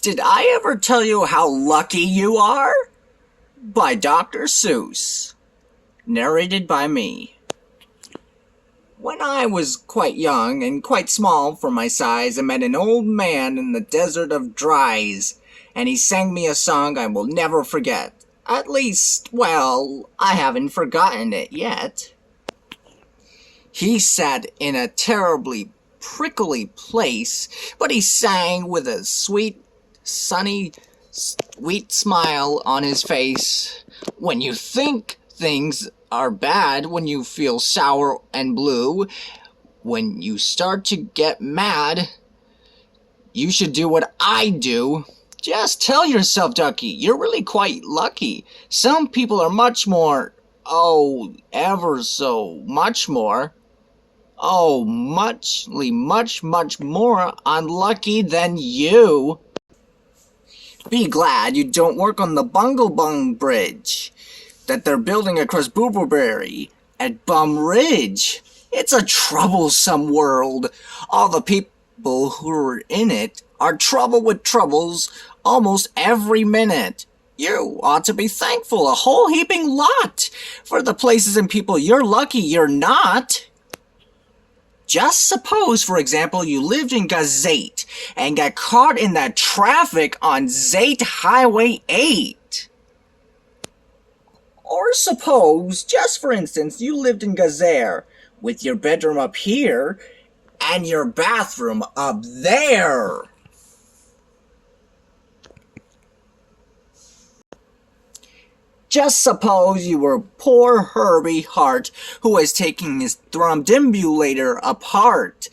Did I ever tell you how lucky you are? By Dr. Seuss. Narrated by me. When I was quite young and quite small for my size, I met an old man in the desert of Dries, and he sang me a song I will never forget. At least, well, I haven't forgotten it yet. He sat in a terribly prickly place, but he sang with a sweet, sunny, sweet smile on his face. When you think things are bad, when you feel sour and blue, when you start to get mad, you should do what I do. Just tell yourself, Ducky, you're really quite lucky. Some people are much more, ever so much more, much more unlucky than you. Be glad you don't work on the Bungle Bridge that they're building across Booberberry at Bum Ridge. It's a troublesome world. All the people who are in it are trouble with troubles almost every minute. You ought to be thankful a whole heaping lot for the places and people you're lucky you're not. Just suppose, for example, you lived in Gazette and got caught in that traffic on Zate Highway 8. Or suppose, just for instance, you lived in Gazere with your bedroom up here and your bathroom up there. Just suppose you were poor Herbie Hart who was taking his thromdimbulator apart.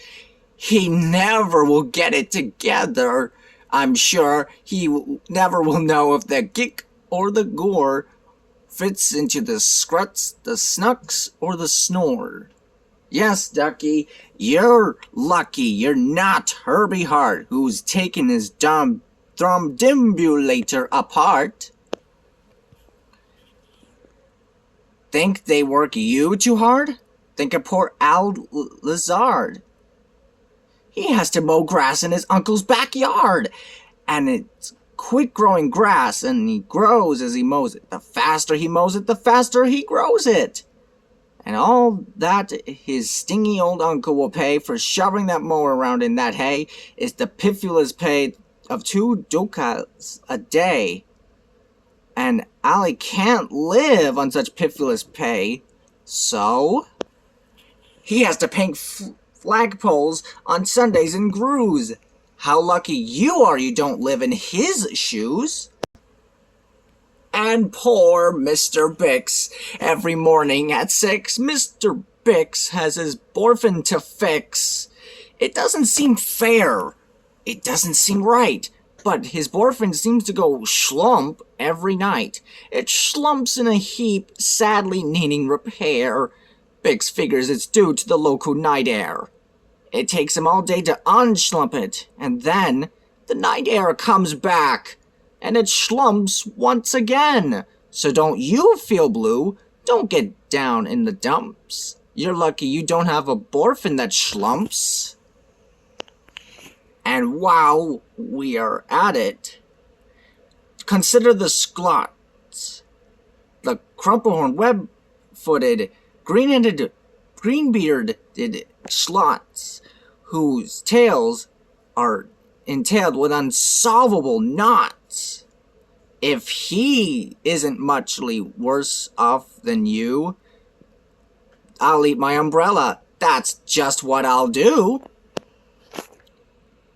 He never will get it together. I'm sure he never will know if the gick or the gore fits into the scruts, the snucks, or the snore. Yes, Ducky, you're lucky you're not Herbie Hart who's taking his dumb thromdimbulator apart. Think they work you too hard? Think of poor Al Lazard. He has to mow grass in his uncle's backyard, and it's quick-growing grass, and he grows as he mows it. The faster he mows it, the faster he grows it. And all that his stingy old uncle will pay for shoving that mower around in that hay is the piffulous pay of 2 ducats a day. And Allie can't live on such piffulous pay, so he has to paint flagpoles on Sundays in Grooves. How lucky you are you don't live in his shoes. And poor Mr. Bix, every morning at 6, Mr. Bix has his orphan to fix. It doesn't seem fair. It doesn't seem right. But his boyfriend seems to go schlump every night. It schlumps in a heap, sadly needing repair. Bix figures it's due to the local night air. It takes him all day to unschlump it, and then the night air comes back, and it schlumps once again. So don't you feel blue. Don't get down in the dumps. You're lucky you don't have a boyfriend that schlumps. And while we are at it, consider the sklots, the crumplehorn, web-footed, green-bearded slots, whose tails are entailed with unsolvable knots. If he isn't muchly worse off than you, I'll eat my umbrella. That's just what I'll do.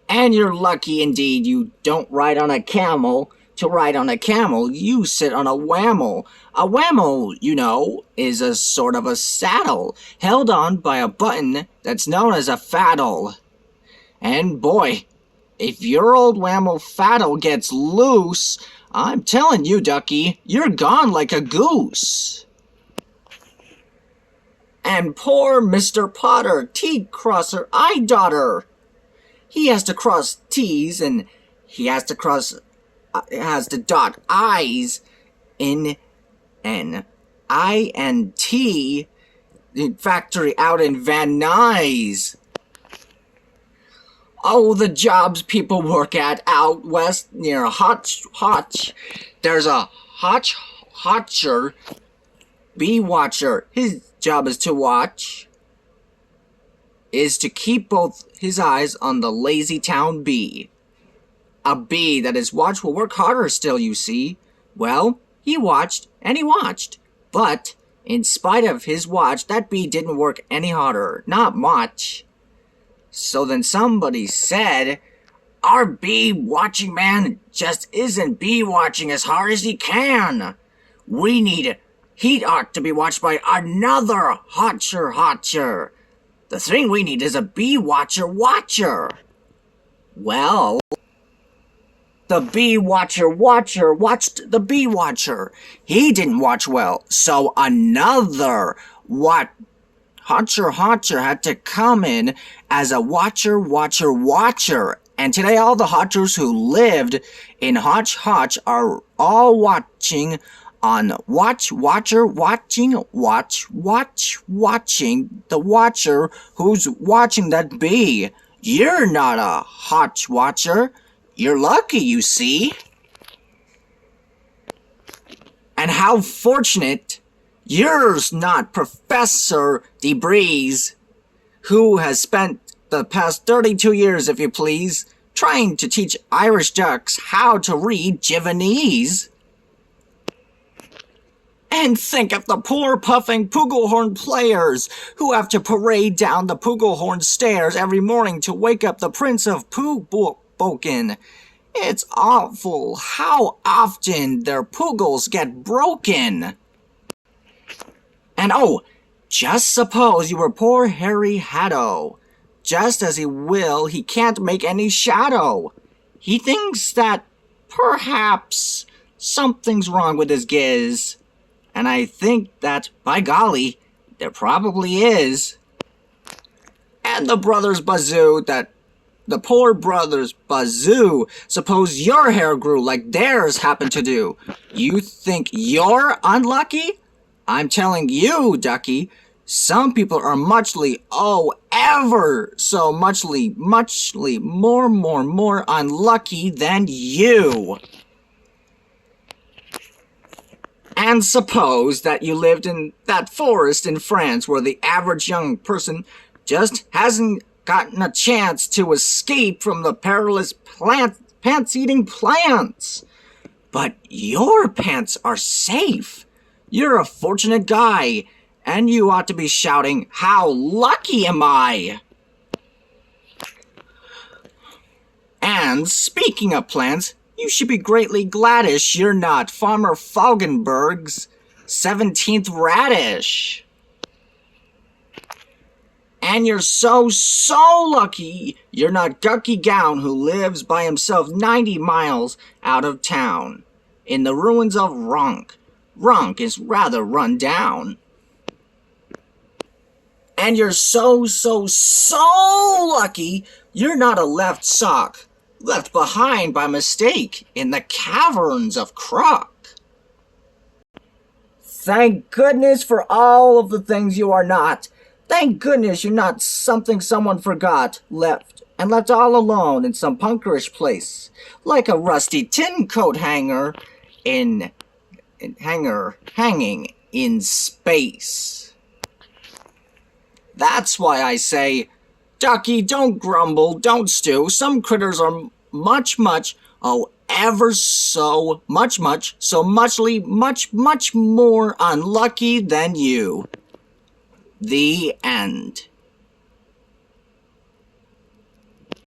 And you're lucky indeed you don't ride on a camel. To ride on a camel, you sit on a whammel. A whammel, you know, is a sort of a saddle, held on by a button that's known as a faddle. And boy, if your old whammel faddle gets loose, I'm telling you, Ducky, you're gone like a goose. And poor Mr. Potter, T-crosser, I-daughter. He has to cross T's and he has to dot I's in an I-N-T factory out in Van Nuys. Oh, the jobs people work at out west near Hotch. There's a Hotcher, bee watcher. His job is to keep both his eyes on the lazy town bee. A bee that is watched will work harder still, you see. Well, he watched, and he watched. But, in spite of his watch, that bee didn't work any harder. Not much. So then somebody said, our bee watching man just isn't bee watching as hard as he can. He ought to be watched by another Hotcher. The thing we need is a bee watcher. Well, the bee watcher watched the bee watcher. He didn't watch well, so another Hotcher had to come in as a watcher. And today all the Hotchers who lived in Hotch are all watching on watching the watcher who's watching that bee. You're not a Hotch watcher. You're lucky, you see. And how fortunate you're not Professor DeBreeze, who has spent the past 32 years, if you please, trying to teach Irish ducks how to read Javanese. And think of the poor puffing Pugelhorn players who have to parade down the Pugelhorn stairs every morning to wake up the Prince of Pugelboken. It's awful how often their pugels get broken. And oh, just suppose you were poor Harry Haddo. Just as he can't make any shadow. He thinks that perhaps something's wrong with his giz. And I think that, by golly, there probably is. And the poor brothers Bazoo, suppose your hair grew like theirs happened to do. You think you're unlucky? I'm telling you, Ducky, some people are ever so muchly more unlucky than you. And suppose that you lived in that forest in France where the average young person just hasn't gotten a chance to escape from the perilous pants-eating plants. But your pants are safe. You're a fortunate guy, and you ought to be shouting, how lucky am I? And speaking of plants, you should be greatly gladish you're not Farmer Faugenberg's 17th radish. And you're so lucky you're not Gucky Gown, who lives by himself 90 miles out of town, in the ruins of Ronk. Ronk is rather run down. And you're so lucky you're not a left sock, left behind by mistake in the caverns of Croc. Thank goodness for all of the things you are not. Thank goodness you're not something someone forgot, left all alone in some punkerish place, like a rusty tin coat hanging in space. That's why I say, Ducky, don't grumble, don't stew. Some critters are much more unlucky than you. The end.